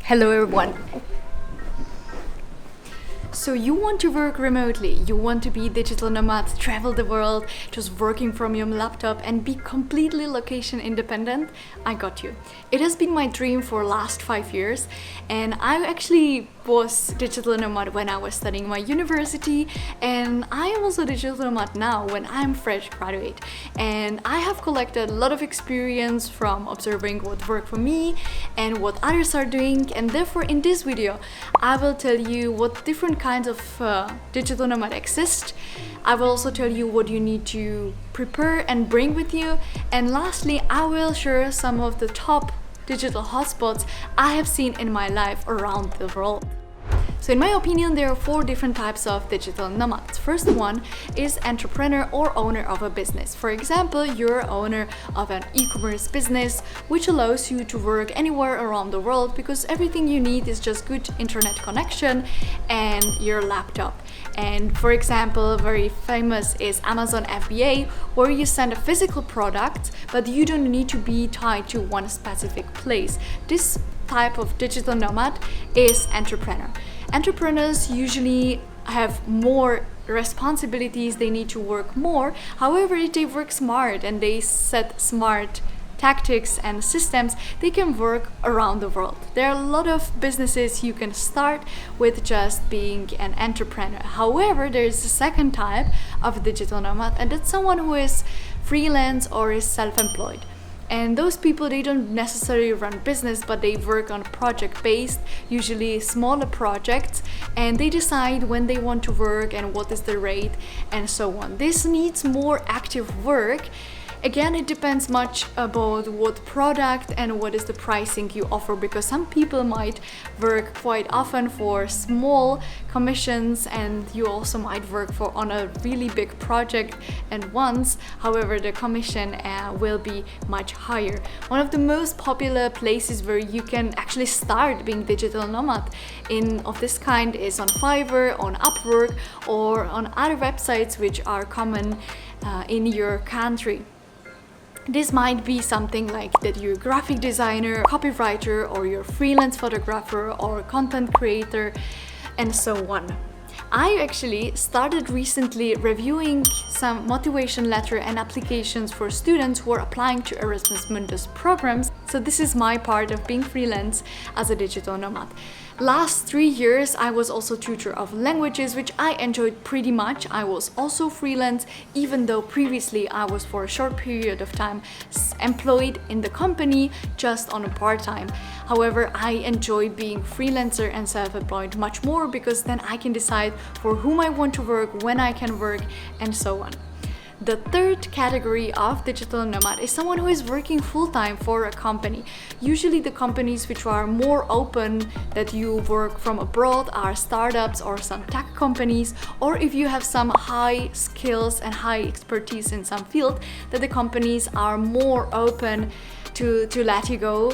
Hello everyone. So you want to work remotely, you want to be digital nomad, travel the world, just working from your laptop and be completely location independent? I got you. It has been my dream for last 5 years, and I actually was digital nomad when I was studying my university, and I am also digital nomad now when I'm fresh graduate. And I have collected a lot of experience from observing what worked for me and what others are doing, and therefore in this video I will tell you what different kinds of digital nomad exist. I will also tell you what you need to prepare and bring with you, and lastly I will share some of the top digital hotspots I have seen in my life around the world. So in my opinion, there are 4 different types of digital nomads. First one is entrepreneur or owner of a business. For example, you're owner of an e-commerce business, which allows you to work anywhere around the world because everything you need is just good internet connection and your laptop. And for example, very famous is Amazon FBA, where you send a physical product, but you don't need to be tied to one specific place. This type of digital nomad is entrepreneur. Entrepreneurs usually have more responsibilities, they need to work more. However, if they work smart and they set smart tactics and systems, they can work around the world. There are a lot of businesses you can start with just being an entrepreneur. However, there is a second type of digital nomad, and that's someone who is freelance or is self-employed. And those people, they don't necessarily run business, but they work on project based, usually smaller projects, and they decide when they want to work and what is the rate and so on. This needs more active work. Again, it depends much about what product and what is the pricing you offer, because some people might work quite often for small commissions and you also might work on a really big project at once. However, the commission will be much higher. One of the most popular places where you can actually start being digital nomad of this kind is on Fiverr, on Upwork, or on other websites which are common in your country. This might be something like that you're a graphic designer, copywriter, or you're a freelance photographer or content creator, and so on. I actually started recently reviewing some motivation letter and applications for students who are applying to Erasmus Mundus programs. So this is my part of being freelance as a digital nomad. Last 3 years, I was also tutor of languages, which I enjoyed pretty much. I was also freelance, even though previously I was for a short period of time employed in the company just on a part-time. However, I enjoy being freelancer and self-employed much more because then I can decide for whom I want to work, when I can work, and so on. The third category of digital nomad is someone who is working full-time for a company. Usually the companies which are more open that you work from abroad are startups or some tech companies, or if you have some high skills and high expertise in some field, that the companies are more open to let you go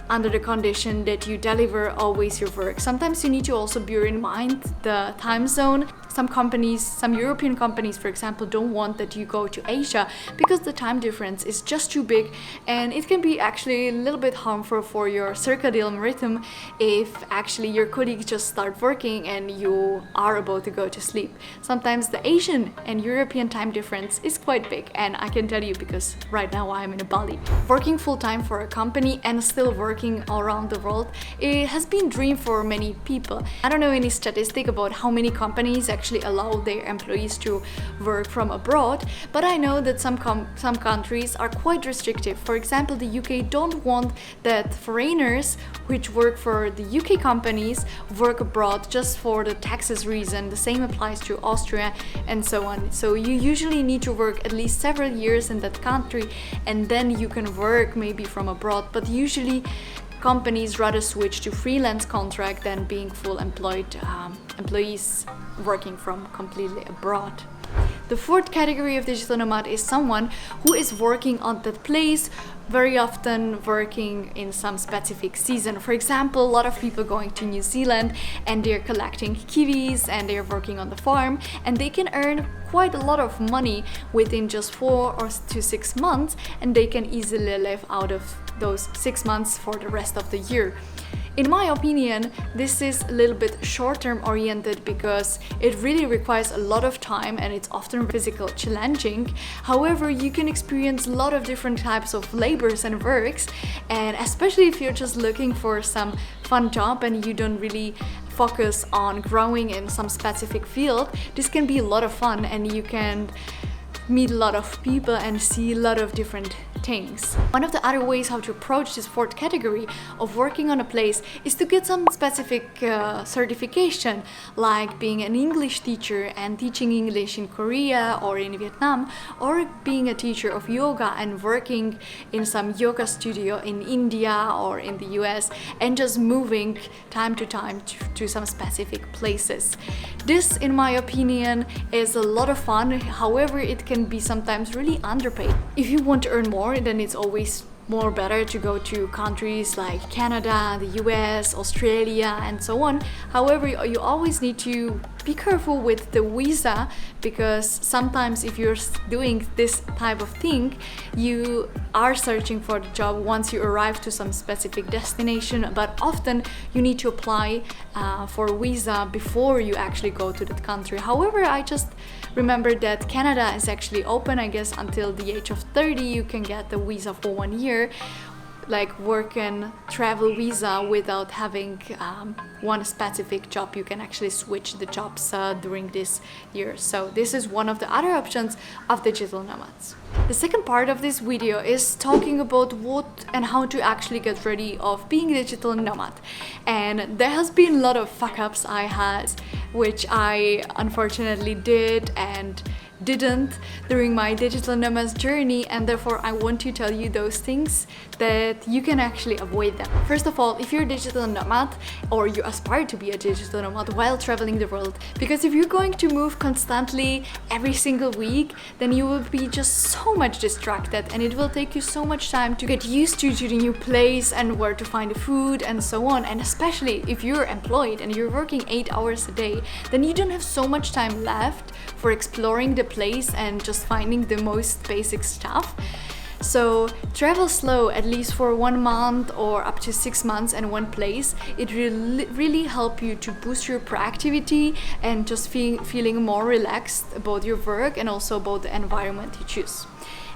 under the condition that you deliver always your work. Sometimes you need to also bear in mind the time zone. Some companies, some European companies, for example, don't want that you go to Asia because the time difference is just too big, and it can be actually a little bit harmful for your circadian rhythm if actually your colleagues just start working and you are about to go to sleep. Sometimes the Asian and European time difference is quite big, and I can tell you because right now I'm in Bali. Working full-time for a company and still working all around the world, it has been a dream for many people. I don't know any statistic about how many companies actually allow their employees to work from abroad, but I know that some countries are quite restrictive. For example, the UK don't want that foreigners which work for the UK companies work abroad just for the taxes reason. The same applies to Austria and so on. So you usually need to work at least several years in that country and then you can work maybe from abroad, but usually companies rather switch to freelance contract than being full employed employees working from completely abroad. The fourth category of digital nomad is someone who is working on that place, very often working in some specific season. For example, a lot of people going to New Zealand and they're collecting kiwis and they're working on the farm, and they can earn quite a lot of money within just 4 to 6 months, and they can easily live out of those 6 months for the rest of the year. In my opinion, this is a little bit short-term oriented because it really requires a lot of time and it's often physical challenging. However, you can experience a lot of different types of labors and works, and especially if you're just looking for some fun job and you don't really focus on growing in some specific field, this can be a lot of fun and you can meet a lot of people and see a lot of different things. One of the other ways how to approach this fourth category of working on a place is to get some specific certification, like being an English teacher and teaching English in Korea or in Vietnam, or being a teacher of yoga and working in some yoga studio in India or in the US and just moving time to time to some specific places. This, in my opinion, is a lot of fun. However, it can be sometimes really underpaid. If you want to earn more, then it's always more better to go to countries like Canada, the US, Australia, and so on. However, you always need to be careful with the visa, because sometimes if you're doing this type of thing, you are searching for the job once you arrive to some specific destination, but often you need to apply for a visa before you actually go to that country. However, I just remember that Canada is actually open, I guess, until the age of 30. You can get the visa for 1 year, like work and travel visa, without having one specific job. You can actually switch the jobs during this year. So this is one of the other options of digital nomads. The second part of this video is talking about what and how to actually get ready of being a digital nomad. And there has been a lot of fuck-ups I had, which I unfortunately did and didn't during my digital nomads journey, and therefore I want to tell you those things that you can actually avoid them. First of all, if you're a digital nomad or you aspire to be a digital nomad while traveling the world, because if you're going to move constantly every single week, then you will be just so much distracted and it will take you so much time to get used to the new place and where to find the food and so on. And especially if you're employed and you're working 8 hours a day, then you don't have so much time left for exploring the place and just finding the most basic stuff. So travel slow, at least for 1 month or up to 6 months in one place. It really help you to boost your proactivity and just feeling more relaxed about your work and also about the environment you choose.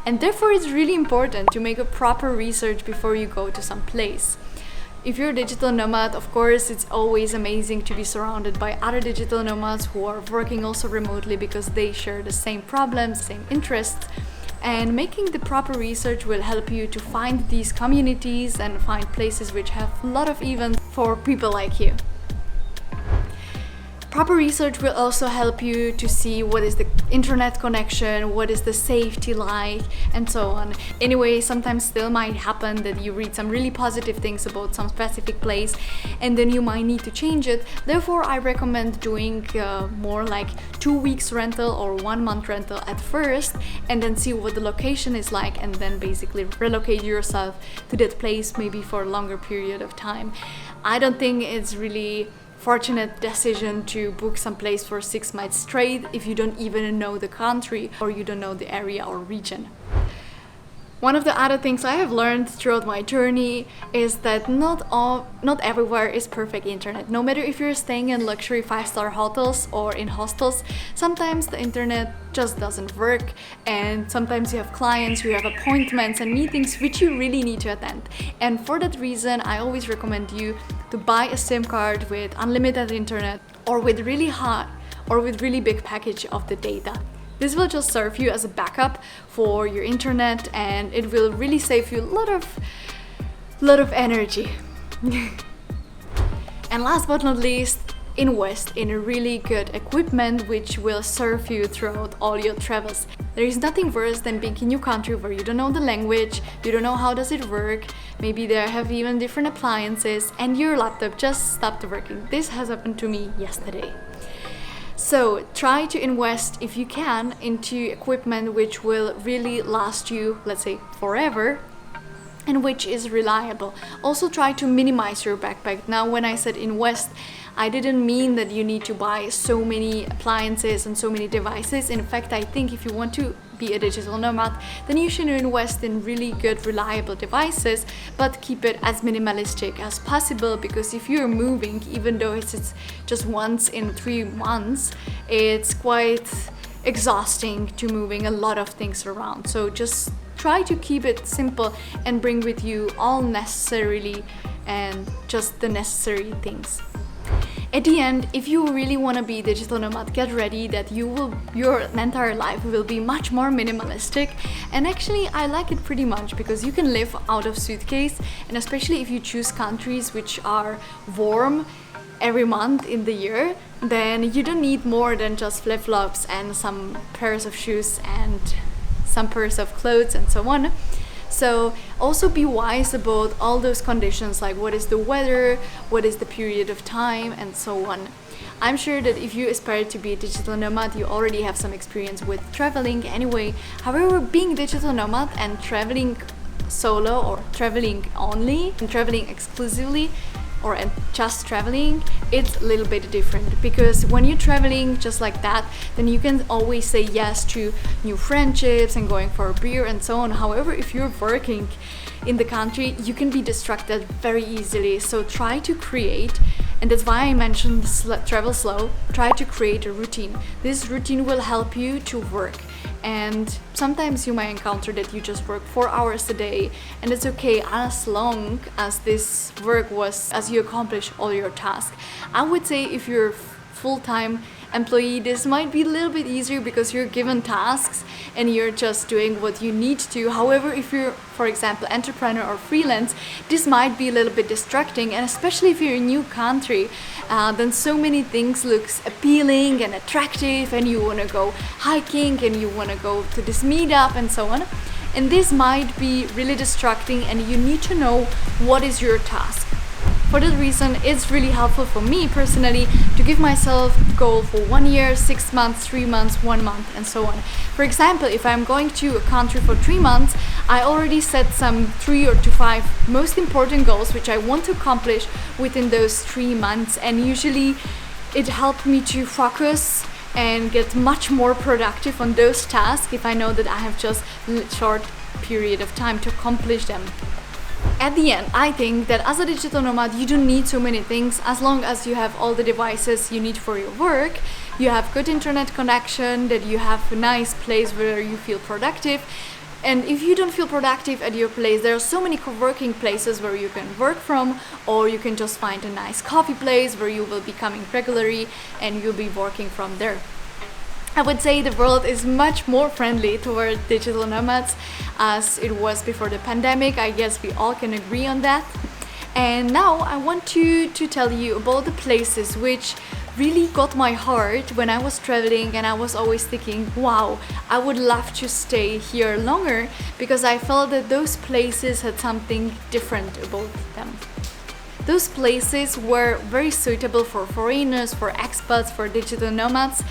And therefore it's really important to make a proper research before you go to some place. If you're a digital nomad, of course, it's always amazing to be surrounded by other digital nomads who are working also remotely, because they share the same problems, same interests. And making the proper research will help you to find these communities and find places which have a lot of events for people like you. Proper research will also help you to see what is the internet connection, what is the safety like, and so on. Anyway, sometimes still might happen that you read some really positive things about some specific place and then you might need to change it. Therefore, I recommend doing more like 2 weeks rental or 1 month rental at first, and then see what the location is like, and then basically relocate yourself to that place maybe for a longer period of time. I don't think it's really fortunate decision to book some place for 6 months straight if you don't even know the country or you don't know the area or region. One of the other things I have learned throughout my journey is that not everywhere is perfect internet. No matter if you're staying in luxury 5-star hotels or in hostels, sometimes the internet just doesn't work, and sometimes you have clients, you have appointments and meetings which you really need to attend. And for that reason, I always recommend you to buy a SIM card with unlimited internet or with really high or with really big package of the data. This will just serve you as a backup for your internet, and it will really save you a lot of energy. And last but not least, invest in a really good equipment which will serve you throughout all your travels. There is nothing worse than being in a new country where you don't know the language, you don't know how does it work, maybe they have even different appliances and your laptop just stopped working. This has happened to me yesterday. So try to invest, if you can, into equipment which will really last you, let's say, forever, and which is reliable. Also try to minimize your backpack. Now, when I said invest, I didn't mean that you need to buy so many appliances and so many devices. In fact, I think if you want to be a digital nomad, then you should invest in really good, reliable devices, but keep it as minimalistic as possible, because if you're moving, even though it's just once in 3 months, it's quite exhausting to moving a lot of things around. So just try to keep it simple and bring with you all necessarily and just the necessary things. At the end, if you really want to be digital nomad, get ready that your entire life will be much more minimalistic. And actually, I like it pretty much because you can live out of suitcase, and especially if you choose countries which are warm every month in the year, then you don't need more than just flip-flops and some pairs of shoes and some pairs of clothes and so on. So also be wise about all those conditions, like what is the weather, what is the period of time, and so on. I'm sure that if you aspire to be a digital nomad, you already have some experience with traveling anyway. However, being digital nomad and traveling solo or traveling only and traveling exclusively or just traveling, it's a little bit different, because when you're traveling just like that, then you can always say yes to new friendships and going for a beer and so on. However, if you're working in the country, you can be distracted very easily. So try to create, and that's why I mentioned travel slow, try to create a routine. This routine will help you to work. And sometimes you might encounter that you just work 4 hours a day, and it's okay as long as this work as you accomplish all your tasks. I would say if you're full-time employee, this might be a little bit easier because you're given tasks and you're just doing what you need to. However, if you're, for example, entrepreneur or freelance, this might be a little bit distracting, and especially if you're in a new country, then so many things looks appealing and attractive, and you want to go hiking and you want to go to this meetup and so on. And this might be really distracting, and you need to know what is your task. For that reason, it's really helpful for me personally to give myself a goal for 1 year, 6 months, 3 months, 1 month, and so on. For example, if I'm going to a country for 3 months, I already set some 3 or 5 most important goals which I want to accomplish within those 3 months, and usually it helped me to focus and get much more productive on those tasks if I know that I have just a short period of time to accomplish them. At the end, I think that as a digital nomad, you don't need so many things as long as you have all the devices you need for your work, you have good internet connection, that you have a nice place where you feel productive. And if you don't feel productive at your place, there are so many co-working places where you can work from, or you can just find a nice coffee place where you will be coming regularly and you'll be working from there. I would say the world is much more friendly toward digital nomads as it was before the pandemic. I guess we all can agree on that. And now I want to tell you about the places which really got my heart when I was traveling, and I was always thinking, wow, I would love to stay here longer, because I felt that those places had something different about them. Those places were very suitable for foreigners, for expats, for digital nomads,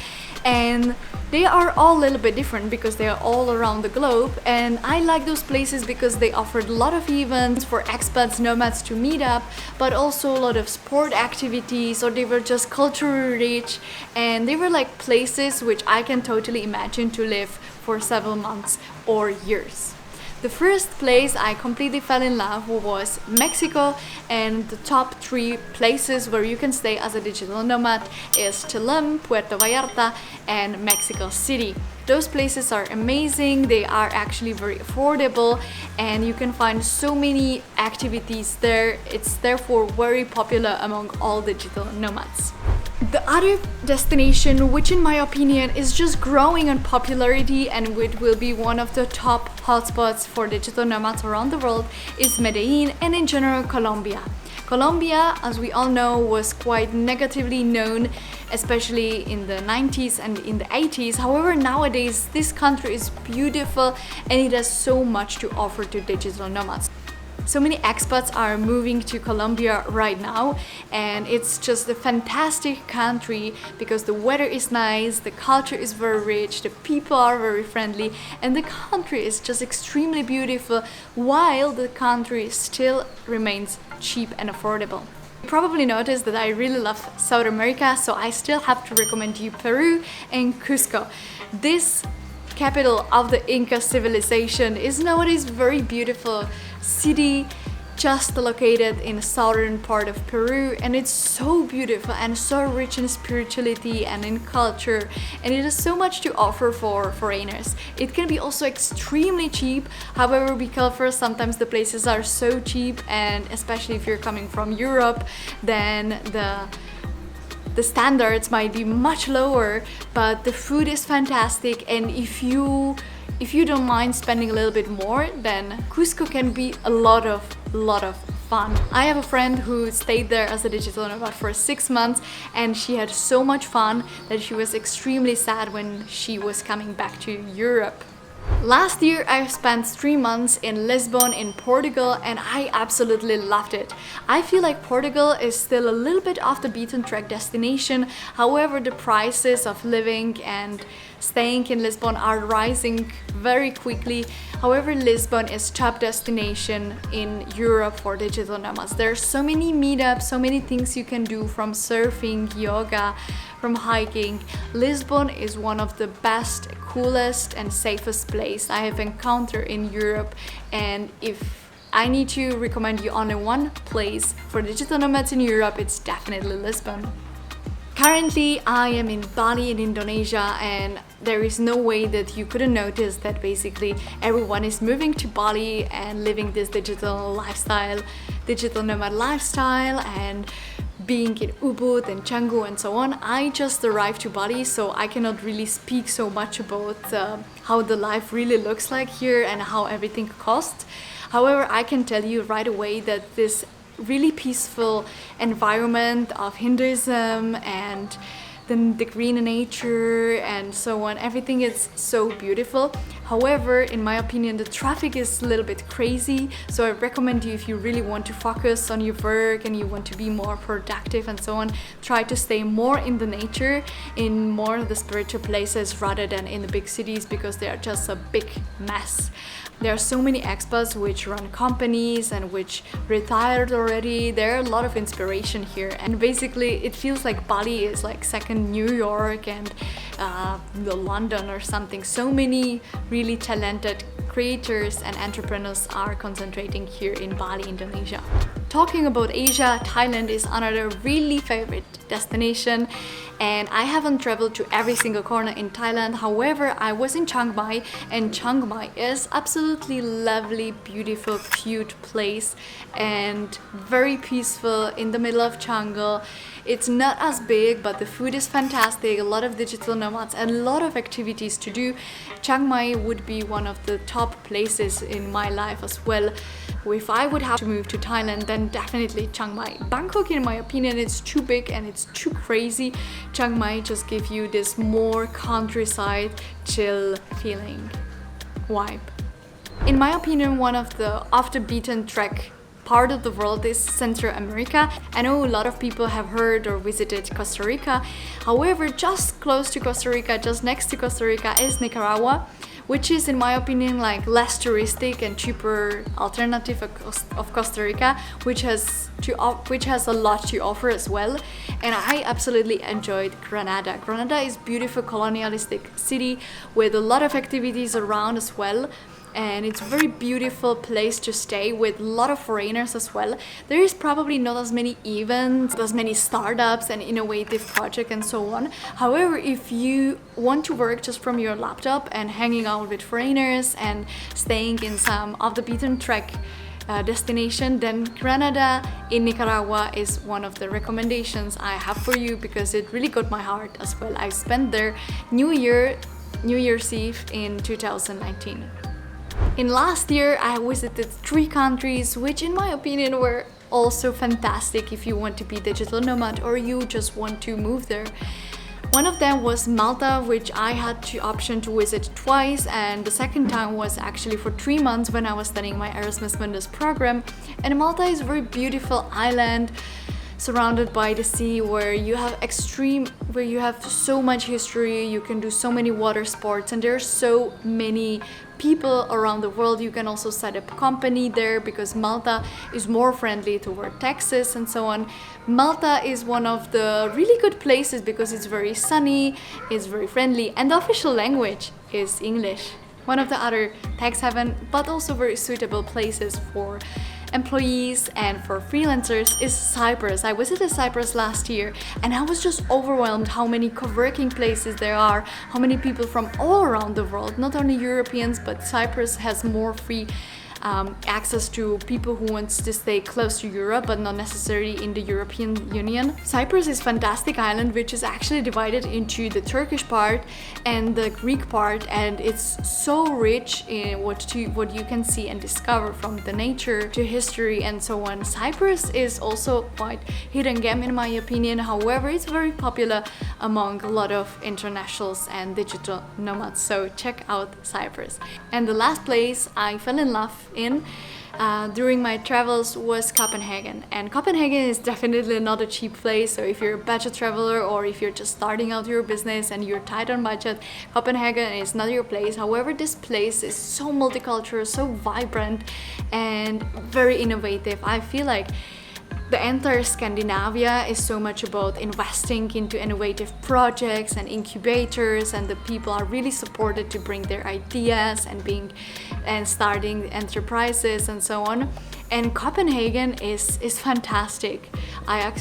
and they are all a little bit different because they are all around the globe. And I like those places because they offered a lot of events for expats, nomads to meet up, but also a lot of sport activities, or they were just culturally rich, and they were like places which I can totally imagine to live for several months or years. The first place I completely fell in love with was Mexico, and the top 3 places where you can stay as a digital nomad is Tulum, Puerto Vallarta, and Mexico City. Those places are amazing, they are actually very affordable, and you can find so many activities there. It's therefore very popular among all digital nomads. The other destination, which in my opinion is just growing in popularity and which will be one of the top hotspots for digital nomads around the world, is Medellin, and in general Colombia. Colombia, as we all know, was quite negatively known, especially in the 90s and in the 80s. However, nowadays this country is beautiful and it has so much to offer to digital nomads. So many expats are moving to Colombia right now, and it's just a fantastic country because the weather is nice, the culture is very rich, the people are very friendly, and the country is just extremely beautiful, while the country still remains cheap and affordable. You probably noticed that I really love South America, so I still have to recommend you Peru and Cusco. This capital of the Inca civilization, is nowadays very beautiful city just located in the southern part of Peru, and it's so beautiful and so rich in spirituality and in culture, and it has so much to offer for foreigners. It can be also extremely cheap, however be careful, sometimes the places are so cheap, and especially if you're coming from Europe, then the standards might be much lower, but the food is fantastic, and if you don't mind spending a little bit more, then Cusco can be a lot of fun. I have a friend who stayed there as a digital nomad for 6 months, and she had so much fun that she was extremely sad when she was coming back to Europe. Last year I spent 3 months in Lisbon in Portugal, and I absolutely loved it. I feel like Portugal is still a little bit off the beaten track destination, however the prices of living and staying in Lisbon are rising very quickly. However, Lisbon is top destination in Europe for digital nomads. There are so many meetups, so many things you can do, from surfing, yoga, from hiking. Lisbon is one of the best, coolest and safest place I have encountered in Europe, and if I need to recommend you only one place for digital nomads in Europe, it's definitely Lisbon. Currently, I am in Bali in Indonesia, and there is no way that you couldn't notice that basically everyone is moving to Bali and living this digital lifestyle, digital nomad lifestyle, and being in Ubud and Canggu and so on. I just arrived to Bali, so I cannot really speak so much about how the life really looks like here and how everything costs. However, I can tell you right away that this really peaceful environment of Hinduism and then the green nature and so on, everything is so beautiful. However, in my opinion, the traffic is a little bit crazy, so I recommend you, if you really want to focus on your work and you want to be more productive and so on, try to stay more in the nature, in more of the spiritual places rather than in the big cities, because they are just a big mess. There are so many expats which run companies and which retired already. There are a lot of inspiration here, and basically it feels like Bali is like second New York and London or something. So many really talented creators and entrepreneurs are concentrating here in Bali, Indonesia. Talking about Asia, Thailand is another really favorite destination, and I haven't traveled to every single corner in Thailand. However, I was in Chiang Mai, and Chiang Mai is absolutely lovely, beautiful, cute place and very peaceful in the middle of jungle. It's not as big, but the food is fantastic, a lot of digital nomads and a lot of activities to do. Chiang Mai would be one of the top places in my life as well. If I would have to move to Thailand, then definitely Chiang Mai. Bangkok, in my opinion, it's too big and it's too crazy. Chiang Mai just gives you this more countryside, chill feeling vibe. In my opinion, one of the off the beaten track part of the world is Central America. I know a lot of people have heard or visited Costa Rica. However, just close to Costa Rica, just next to Costa Rica, is Nicaragua, which is, in my opinion, like less touristic and cheaper alternative of Costa Rica, which has a lot to offer as well. And I absolutely enjoyed Granada. Granada is beautiful colonialistic city with a lot of activities around as well. And it's a very beautiful place to stay with a lot of foreigners as well. There is probably not as many events, as many startups and innovative projects and so on. However, if you want to work just from your laptop and hanging out with foreigners and staying in some of the beaten track destination, then Granada in Nicaragua is one of the recommendations I have for you, because it really got my heart as well. I spent there New Year's Eve in 2019. In last year, I visited 3 countries, which in my opinion were also fantastic if you want to be digital nomad or you just want to move there. One of them was Malta, which I had the option to visit twice, and the second time was actually for 3 months when I was studying my Erasmus Mundus program. And Malta is a very beautiful island, surrounded by the sea, where you have so much history, you can do so many water sports, and there are so many people around the world. You can also set up a company there because Malta is more friendly toward taxes and so on. Malta is one of the really good places because it's very sunny, it's very friendly, and the official language is English. One of the other tax haven, but also very suitable places for employees and for freelancers is Cyprus. I visited Cyprus last year and I was just overwhelmed how many co-working places there are, how many people from all around the world, not only Europeans, but Cyprus has more free access to people who want to stay close to Europe but not necessarily in the European Union. Cyprus is a fantastic island which is actually divided into the Turkish part and the Greek part, and it's so rich in what you can see and discover, from the nature to history and so on. Cyprus is also quite hidden gem in my opinion, however it's very popular among a lot of internationals and digital nomads, so check out Cyprus. And the last place I fell in love in during my travels was Copenhagen. And Copenhagen is definitely not a cheap place, so if you're a budget traveler or if you're just starting out your business and you're tight on budget, Copenhagen is not your place. However, this place is so multicultural, so vibrant and very innovative. I feel like the entire Scandinavia is so much about investing into innovative projects and incubators, and the people are really supported to bring their ideas and starting enterprises and so on. And Copenhagen is fantastic. I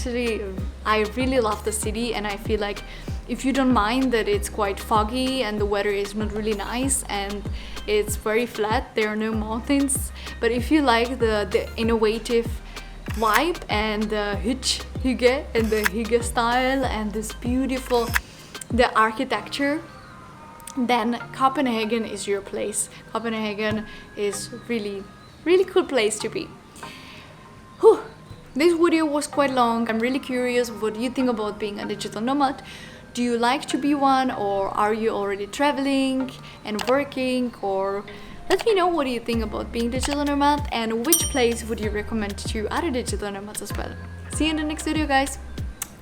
really love the city, and I feel like if you don't mind that it's quite foggy and the weather is not really nice and it's very flat, there are no mountains, but if you like the innovative vibe and the hygge and the hygge style and this beautiful the architecture, then Copenhagen is your place. Copenhagen is really cool place to be. Whew. This video was quite long. I'm really curious what you think about being a digital nomad. Do you like to be one, or are you already traveling and working? Or let me know what you think about being digital nomad and which place would you recommend to other digital nomads as well. See you in the next video, guys.